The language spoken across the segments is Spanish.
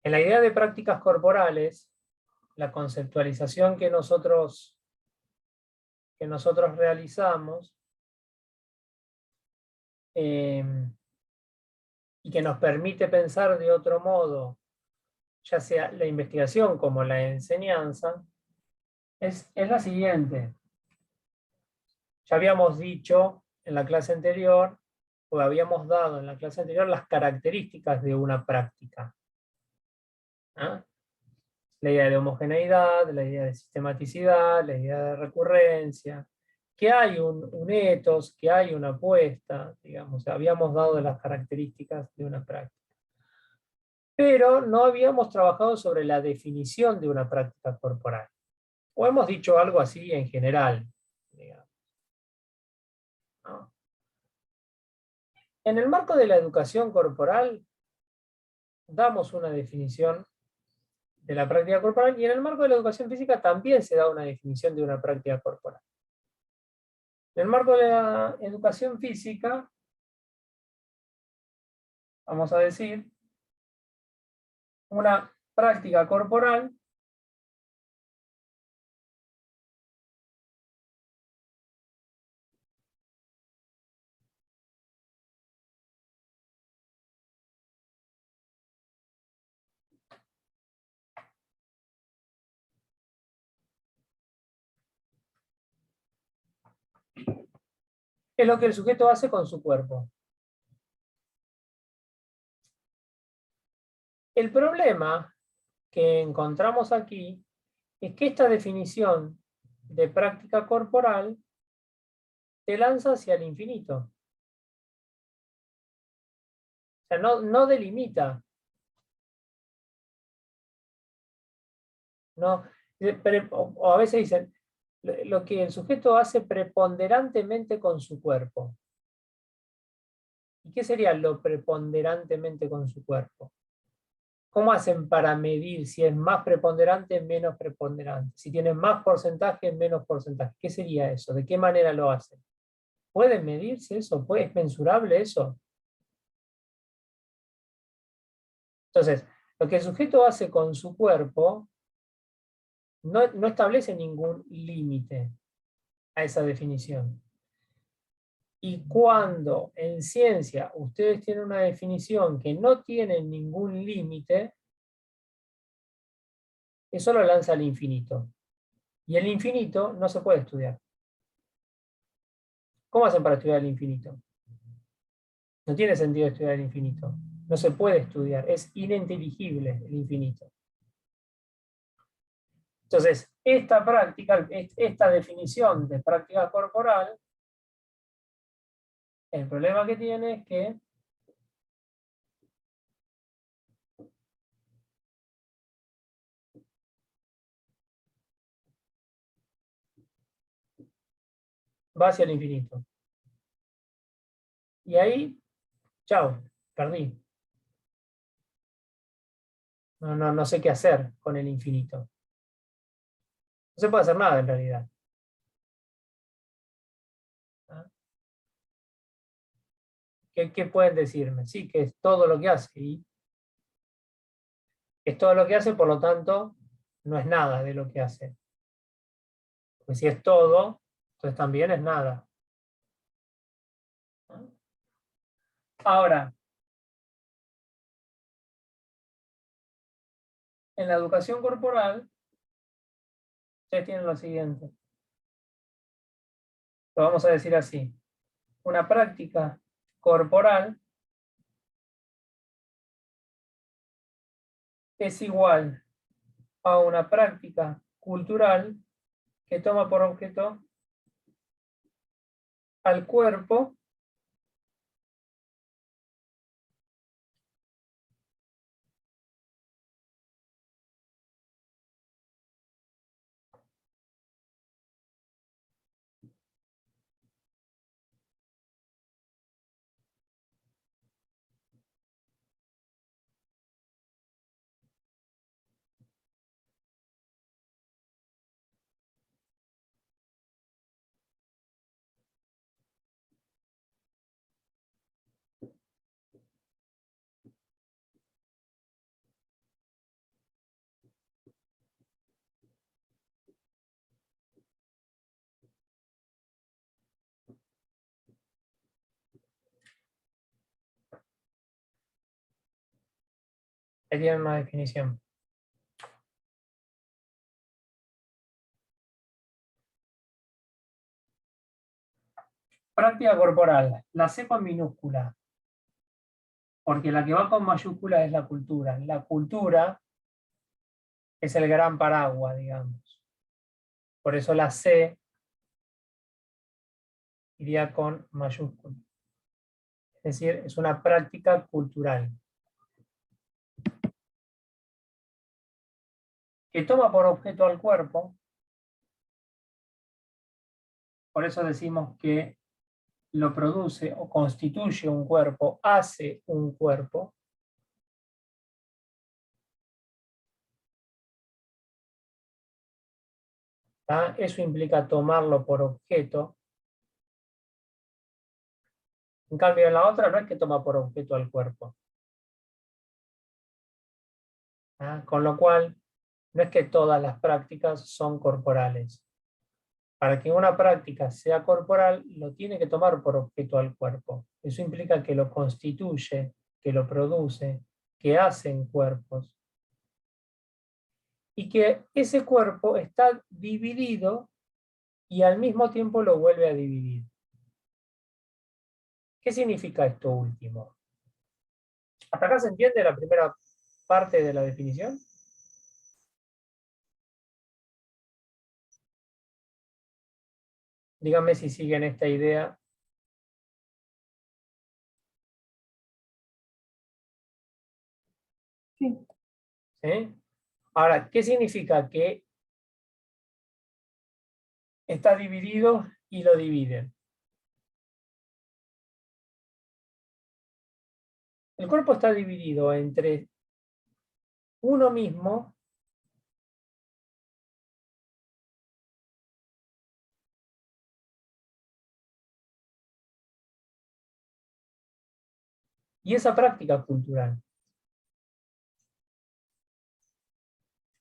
En la idea de prácticas corporales, la conceptualización que nosotros realizamos y que nos permite pensar de otro modo, ya sea la investigación como la enseñanza, es la siguiente. Ya habíamos dicho en la clase anterior, o habíamos dado en la clase anterior, las características de una práctica. ¿Ah? La idea de homogeneidad, la idea de sistematicidad, la idea de recurrencia, que hay un ethos, que hay una apuesta, digamos, habíamos dado las características de una práctica. Pero no habíamos trabajado sobre la definición de una práctica corporal. O hemos dicho algo así en general, digamos, ¿no? En el marco de la educación corporal, damos una definición de la práctica corporal y en el marco de la educación física también se da una definición de una práctica corporal. En el marco de la educación física, vamos a decir, una práctica corporal es lo que el sujeto hace con su cuerpo. El problema que encontramos aquí es que esta definición de práctica corporal te lanza hacia el infinito. O sea, no delimita. No, o a veces dicen, lo que el sujeto hace preponderantemente con su cuerpo. ¿Y qué sería lo preponderantemente con su cuerpo? ¿Cómo hacen para medir si es más preponderante o menos preponderante? Si tiene más porcentaje o menos porcentaje. ¿Qué sería eso? ¿De qué manera lo hacen? ¿Puede medirse eso? ¿Es mensurable eso? Entonces, lo que el sujeto hace con su cuerpo no establece ningún límite a esa definición. Y cuando en ciencia ustedes tienen una definición que no tiene ningún límite, eso lo lanza al infinito. Y el infinito no se puede estudiar. ¿Cómo hacen para estudiar el infinito? No tiene sentido estudiar el infinito. No se puede estudiar. Es ininteligible el infinito. Entonces, esta práctica, esta definición de práctica corporal, el problema que tiene es que va hacia el infinito. Y ahí, chao, perdí. No sé qué hacer con el infinito. No se puede hacer nada en realidad. ¿Ah? ¿Qué pueden decirme? Sí, que es todo lo que hace. Y es todo lo que hace, por lo tanto, no es nada de lo que hace. Porque si es todo, entonces también es nada. ¿Ah? Ahora, en la educación corporal, ustedes tienen lo siguiente. Lo vamos a decir así. Una práctica corporal es igual a una práctica cultural que toma por objeto al cuerpo Ahí tienen una definición. Práctica corporal. La C con minúscula. Porque la que va con mayúscula es la cultura. La cultura es el gran paraguas, digamos. Por eso la C iría con mayúscula. Es decir, es una práctica cultural. Que toma por objeto al cuerpo. Por eso decimos que lo produce o constituye un cuerpo, hace un cuerpo. ¿Ah? Eso implica tomarlo por objeto. En cambio, en la otra no es que toma por objeto al cuerpo. ¿Ah? Con lo cual, no es que todas las prácticas son corporales. Para que una práctica sea corporal, lo tiene que tomar por objeto al cuerpo. Eso implica que lo constituye, que lo produce, que hacen cuerpos. Y que ese cuerpo está dividido y al mismo tiempo lo vuelve a dividir. ¿Qué significa esto último? ¿Hasta acá se entiende la primera parte de la definición? Díganme si siguen esta idea. Sí. ¿Sí? Ahora, ¿qué significa que está dividido y lo dividen? El cuerpo está dividido entre uno mismo y esa práctica cultural.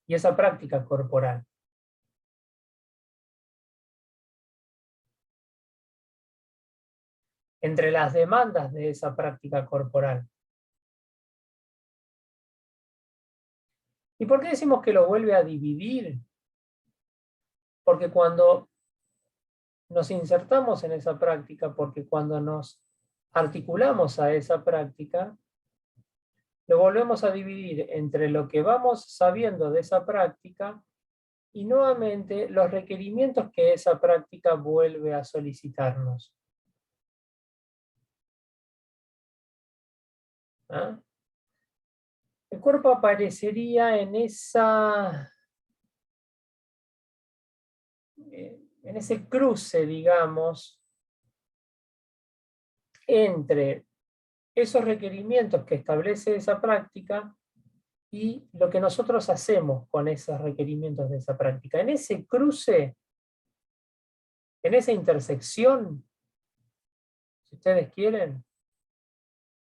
Y esa práctica corporal. Entre las demandas de esa práctica corporal. ¿Y por qué decimos que lo vuelve a dividir? Porque cuando nos insertamos en esa práctica, porque cuando nos articulamos a esa práctica, lo volvemos a dividir entre lo que vamos sabiendo de esa práctica y nuevamente los requerimientos que esa práctica vuelve a solicitarnos. ¿Ah? El cuerpo aparecería en ese cruce, digamos, entre esos requerimientos que establece esa práctica y lo que nosotros hacemos con esos requerimientos de esa práctica. En ese cruce, en esa intersección, si ustedes quieren,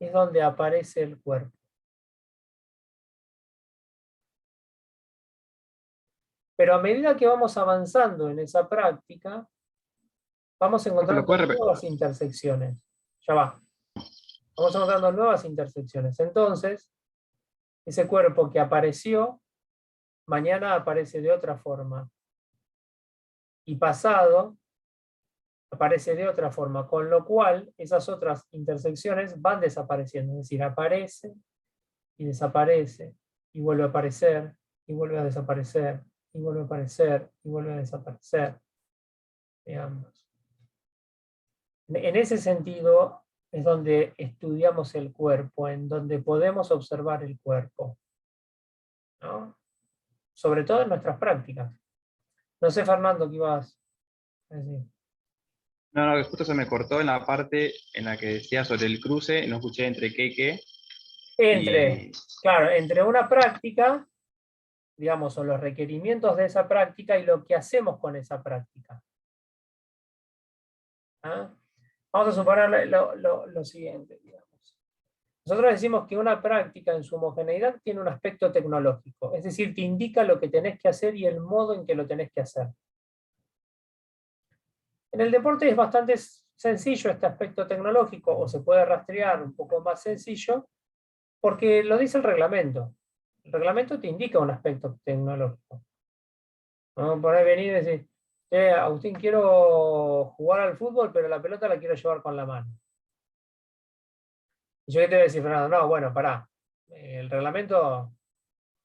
es donde aparece el cuerpo. Pero a medida que vamos avanzando en esa práctica, vamos encontrando nuevas intersecciones. Ya va. Vamos encontrando nuevas intersecciones. Entonces, ese cuerpo que apareció, mañana aparece de otra forma. Y pasado, aparece de otra forma. Con lo cual, esas otras intersecciones van desapareciendo. Es decir, aparece y desaparece, y vuelve a aparecer, y vuelve a desaparecer, y vuelve a aparecer, y vuelve a desaparecer. Digamos. En ese sentido es donde estudiamos el cuerpo, en donde podemos observar el cuerpo, ¿no? Sobre todo en nuestras prácticas. No sé, Fernando, ¿qué ibas a decir? No, no, justo se me cortó en la parte en la que decía sobre el cruce, no escuché entre qué. Entre, Y claro, entre una práctica, digamos, o los requerimientos de esa práctica y lo que hacemos con esa práctica. ¿Ah? Vamos a suponer lo siguiente, digamos. Nosotros decimos que una práctica en su homogeneidad tiene un aspecto tecnológico, es decir, te indica lo que tenés que hacer y el modo en que lo tenés que hacer. En el deporte es bastante sencillo este aspecto tecnológico, o se puede rastrear un poco más sencillo, porque lo dice el reglamento. El reglamento te indica un aspecto tecnológico. ¿No? Por ahí venir y decir, Agustín, quiero jugar al fútbol, pero la pelota la quiero llevar con la mano. Y yo qué te voy a decir, Fernando, no, bueno, pará. El reglamento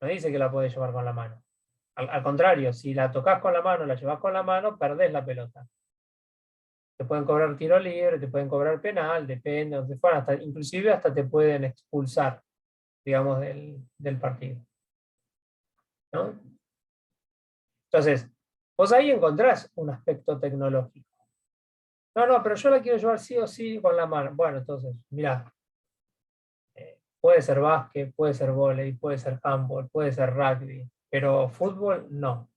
no dice que la podés llevar con la mano. Al contrario, si la tocas con la mano, la llevas con la mano, perdés la pelota. Te pueden cobrar tiro libre, te pueden cobrar penal, depende, donde fuera, inclusive hasta te pueden expulsar, digamos, del partido. ¿No? Entonces, vos ahí encontrás un aspecto tecnológico. No, pero yo la quiero llevar sí o sí con la mano. Bueno, entonces, mirá, puede ser básquet, puede ser vóley, puede ser handball, puede ser rugby, pero fútbol no.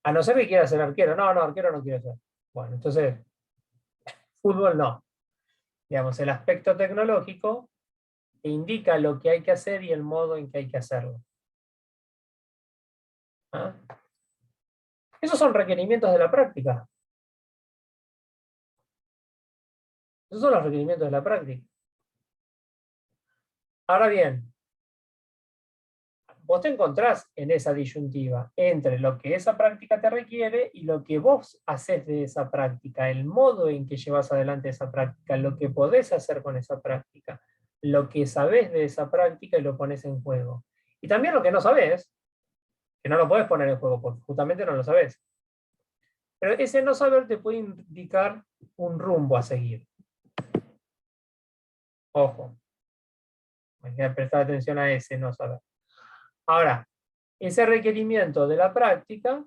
A no ser que quiera ser arquero. No, arquero no quiero ser. Bueno, entonces, fútbol no. Digamos, el aspecto tecnológico te indica lo que hay que hacer y el modo en que hay que hacerlo. ¿Ah? Esos son requerimientos de la práctica. Esos son los requerimientos de la práctica. Ahora bien, vos te encontrás en esa disyuntiva entre lo que esa práctica te requiere y lo que vos haces de esa práctica, el modo en que llevas adelante esa práctica, lo que podés hacer con esa práctica, lo que sabés de esa práctica y lo pones en juego. Y también lo que no sabés, que no lo podés poner en juego porque justamente no lo sabés. Pero ese no saber te puede indicar un rumbo a seguir. Ojo, hay que prestar atención a ese no saber. Ahora, ese requerimiento de la práctica,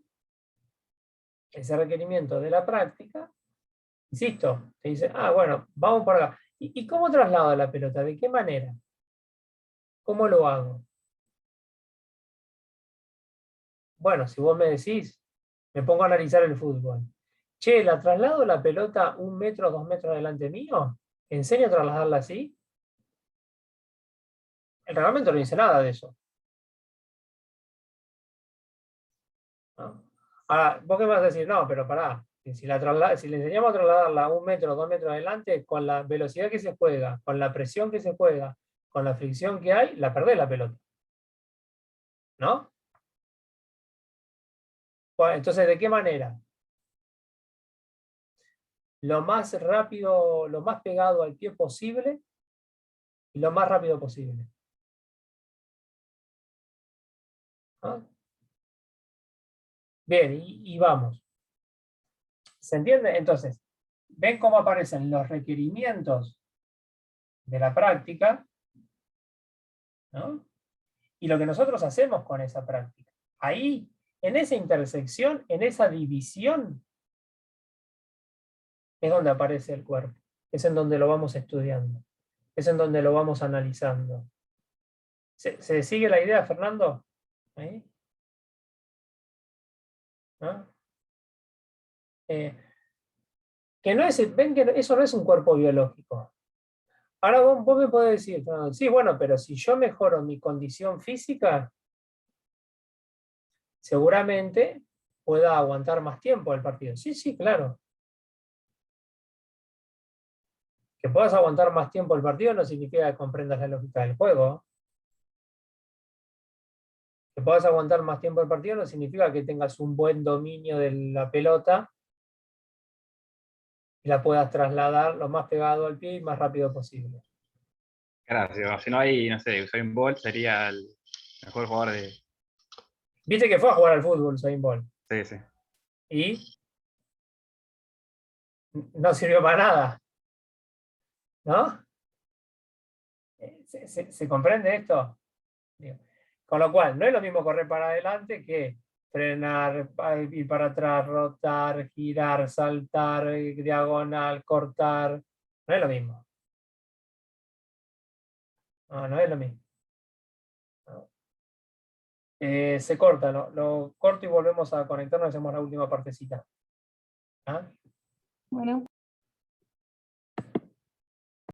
insisto, te dice, bueno, vamos por acá. ¿Y cómo traslado la pelota? ¿De qué manera? ¿Cómo lo hago? Bueno, si vos me decís, me pongo a analizar el fútbol. Che, ¿la traslado la pelota 1 metro, 2 metros delante mío? ¿Enseño a trasladarla así? El reglamento no dice nada de eso. ¿No? Ahora, vos qué me vas a decir, no, pero pará, si le enseñamos a trasladarla 1 metro, 2 metros adelante, con la velocidad que se juega, con la presión que se juega, con la fricción que hay, la perdés la pelota. ¿No? Bueno, entonces, ¿de qué manera? Lo más rápido, lo más pegado al pie posible y lo más rápido posible. ¿No? Bien, y vamos. ¿Se entiende? Entonces, ven cómo aparecen los requerimientos de la práctica, ¿no? Y lo que nosotros hacemos con esa práctica. Ahí, en esa intersección, en esa división, es donde aparece el cuerpo. Es en donde lo vamos estudiando. Es en donde lo vamos analizando. ¿Se sigue la idea, Fernando? ¿Ahí? ¿No? Que no es, ven que eso no es un cuerpo biológico. Ahora vos me podés decir, Fernando, sí, bueno, pero si yo mejoro mi condición física, seguramente pueda aguantar más tiempo el partido. Sí, claro. Que puedas aguantar más tiempo el partido no significa que comprendas la lógica del juego. Que puedas aguantar más tiempo el partido no significa que tengas un buen dominio de la pelota y la puedas trasladar lo más pegado al pie y más rápido posible. Gracias. Si no hay, no sé, Usain Bolt sería el mejor jugador de... Viste que fue a jugar al fútbol, Usain Bolt, Sí, sí. y no sirvió para nada, ¿no? ¿Se comprende esto? Con lo cual, no es lo mismo correr para adelante que frenar, ir para atrás, rotar, girar, saltar, diagonal, cortar. No es lo mismo. No es lo mismo. No. Se corta, lo corto y volvemos a conectarnos y hacemos la última partecita. ¿Ah? Bueno.